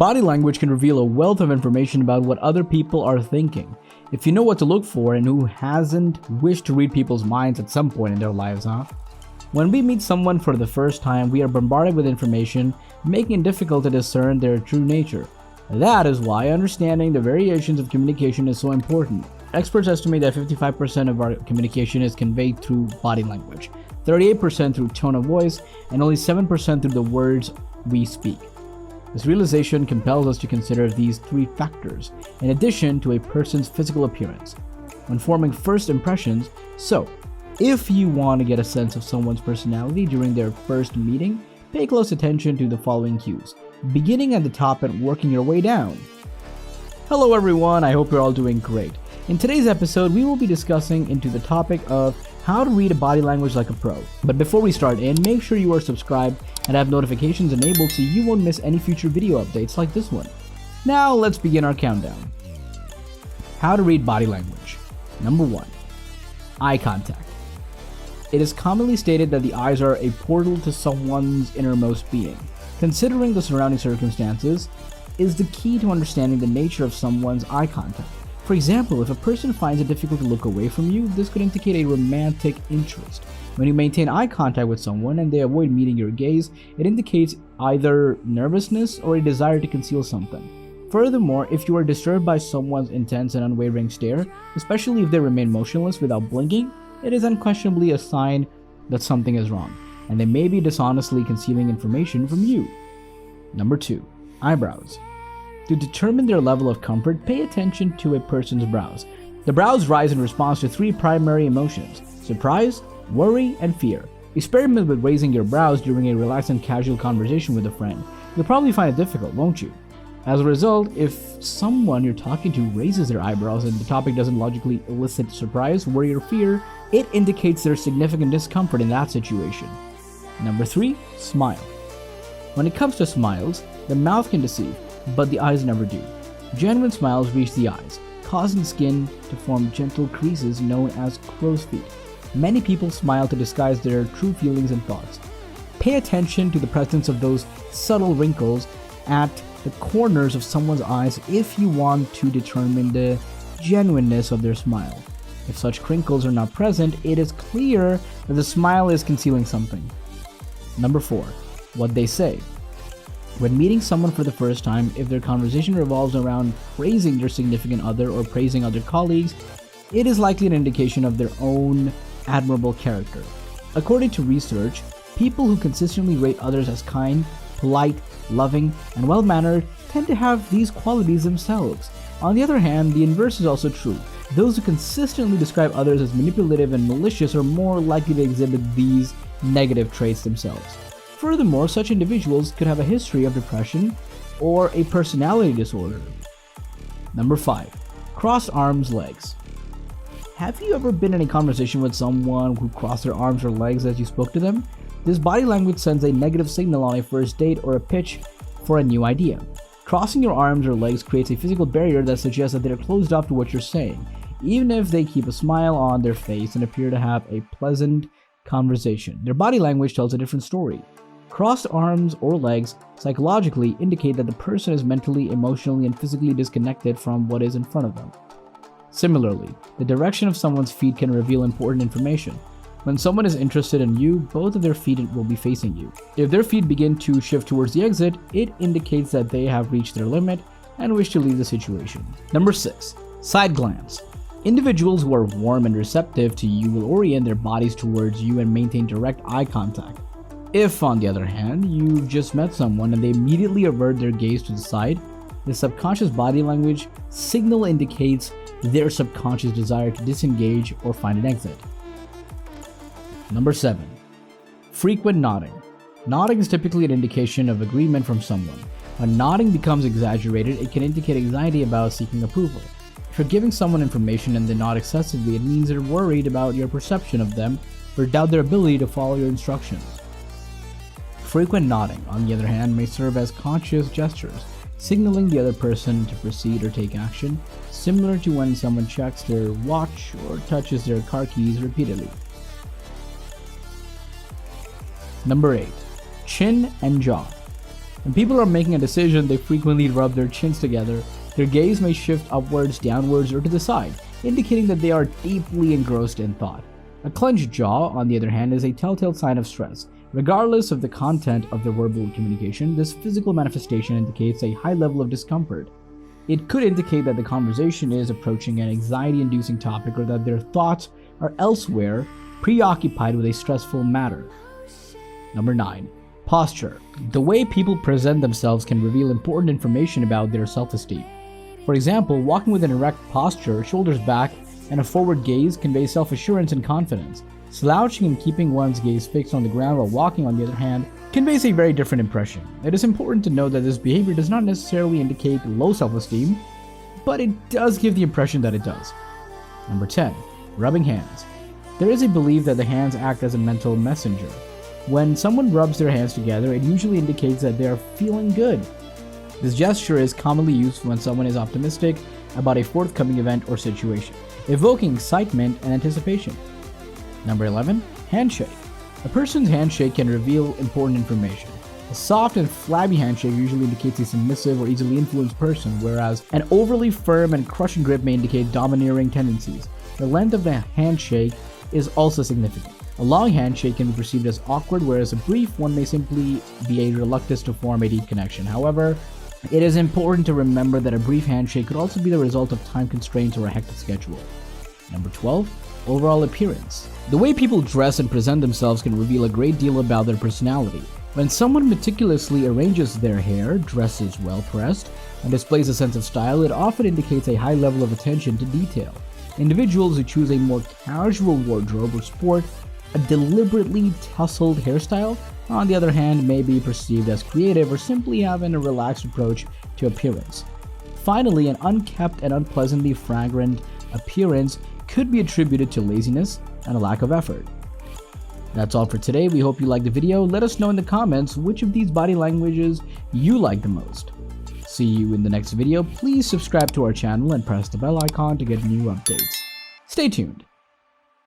Body language can reveal a wealth of information about what other people are thinking. If you know what to look for, and who hasn't wished to read people's minds at some point in their lives, huh? When we meet someone for the first time, we are bombarded with information, making it difficult to discern their true nature. That is why understanding the variations of communication is so important. Experts estimate that 55% of our communication is conveyed through body language, 38% through tone of voice, and only 7% through the words we speak. This realization compels us to consider these three factors, in addition to a person's physical appearance, when forming first impressions. So, if you want to get a sense of someone's personality during their first meeting, pay close attention to the following cues, beginning at the top and working your way down. Hello everyone, I hope you're all doing great. In today's episode, we will be discussing into the topic of how to read a body language like a pro. But before we start in, make sure you are subscribed and have notifications enabled so you won't miss any future video updates like this one. Now let's begin our countdown. How to read body language. Number 1. Eye contact. It is commonly stated that the eyes are a portal to someone's innermost being. Considering the surrounding circumstances is the key to understanding the nature of someone's eye contact. For example, if a person finds it difficult to look away from you, this could indicate a romantic interest. When you maintain eye contact with someone and they avoid meeting your gaze, it indicates either nervousness or a desire to conceal something. Furthermore, if you are disturbed by someone's intense and unwavering stare, especially if they remain motionless without blinking, it is unquestionably a sign that something is wrong, and they may be dishonestly concealing information from you. Number 2. Eyebrows. To determine their level of comfort, pay attention to a person's brows. The brows rise in response to three primary emotions: surprise, worry, and fear. Experiment with raising your brows during a relaxed and casual conversation with a friend. You'll probably find it difficult, won't you? As a result, if someone you're talking to raises their eyebrows and the topic doesn't logically elicit surprise, worry, or fear, it indicates there's significant discomfort in that situation. Number 3. Smile. When it comes to smiles, the mouth can deceive, but the eyes never do. Genuine smiles reach the eyes, causing skin to form gentle creases known as crow's feet. Many people smile to disguise their true feelings and thoughts. Pay attention to the presence of those subtle wrinkles at the corners of someone's eyes if you want to determine the genuineness of their smile. If such crinkles are not present, it is clear that the smile is concealing something. Number 4. What they say. When meeting someone for the first time, if their conversation revolves around praising their significant other or praising other colleagues, it is likely an indication of their own admirable character. According to research, people who consistently rate others as kind, polite, loving, and well-mannered tend to have these qualities themselves. On the other hand, the inverse is also true. Those who consistently describe others as manipulative and malicious are more likely to exhibit these negative traits themselves. Furthermore, such individuals could have a history of depression or a personality disorder. Number 5. Crossed arms, legs. Have you ever been in a conversation with someone who crossed their arms or legs as you spoke to them? This body language sends a negative signal on a first date or a pitch for a new idea. Crossing your arms or legs creates a physical barrier that suggests that they're closed off to what you're saying, even if they keep a smile on their face and appear to have a pleasant conversation. Their body language tells a different story. Crossed arms or legs psychologically indicate that the person is mentally, emotionally, and physically disconnected from what is in front of them. Similarly, the direction of someone's feet can reveal important information. When someone is interested in you, both of their feet will be facing you. If their feet begin to shift towards the exit, it indicates that they have reached their limit and wish to leave the situation. Number 6. Side glance. Individuals who are warm and receptive to you will orient their bodies towards you and maintain direct eye contact. If, on the other hand, you've just met someone and they immediately avert their gaze to the side, the subconscious body language signal indicates their subconscious desire to disengage or find an exit. Number 7. Frequent nodding. Nodding is typically an indication of agreement from someone. When nodding becomes exaggerated, it can indicate anxiety about seeking approval. If you're giving someone information and they nod excessively, it means they're worried about your perception of them or doubt their ability to follow your instructions. Frequent nodding, on the other hand, may serve as conscious gestures, signaling the other person to proceed or take action, similar to when someone checks their watch or touches their car keys repeatedly. Number 8. Chin and jaw. When people are making a decision, they frequently rub their chins together. Their gaze may shift upwards, downwards, or to the side, indicating that they are deeply engrossed in thought. A clenched jaw, on the other hand, is a telltale sign of stress. Regardless of the content of their verbal communication, this physical manifestation indicates a high level of discomfort. It could indicate that the conversation is approaching an anxiety-inducing topic or that their thoughts are elsewhere, preoccupied with a stressful matter. Number 9. Posture. The way people present themselves can reveal important information about their self-esteem. For example, walking with an erect posture, shoulders back, and a forward gaze conveys self-assurance and confidence. Slouching and keeping one's gaze fixed on the ground while walking, on the other hand, conveys a very different impression. It is important to note that this behavior does not necessarily indicate low self-esteem, but it does give the impression that it does. Number 10. Rubbing hands. There is a belief that the hands act as a mental messenger. When someone rubs their hands together, it usually indicates that they are feeling good. This gesture is commonly used when someone is optimistic about a forthcoming event or situation, evoking excitement and anticipation. Number 11. Handshake. A person's handshake can reveal important information. A soft and flabby handshake usually indicates a submissive or easily influenced person, whereas an overly firm and crushing grip may indicate domineering tendencies. The length of the handshake is also significant. A long handshake can be perceived as awkward, whereas a brief one may simply be a reluctance to form a deep connection. However, it is important to remember that a brief handshake could also be the result of time constraints or a hectic schedule. Number 12. Overall appearance. The way people dress and present themselves can reveal a great deal about their personality. When someone meticulously arranges their hair, dresses well pressed, and displays a sense of style, it often indicates a high level of attention to detail. Individuals who choose a more casual wardrobe or sport a deliberately tousled hairstyle, on the other hand, may be perceived as creative or simply having a relaxed approach to appearance. Finally, an unkempt and unpleasantly fragrant appearance could be attributed to laziness and a lack of effort. That's all for today. We hope you liked the video. Let us know in the comments which of these body languages you like the most. See you in the next video. Please subscribe to our channel and press the bell icon to get new updates. Stay tuned.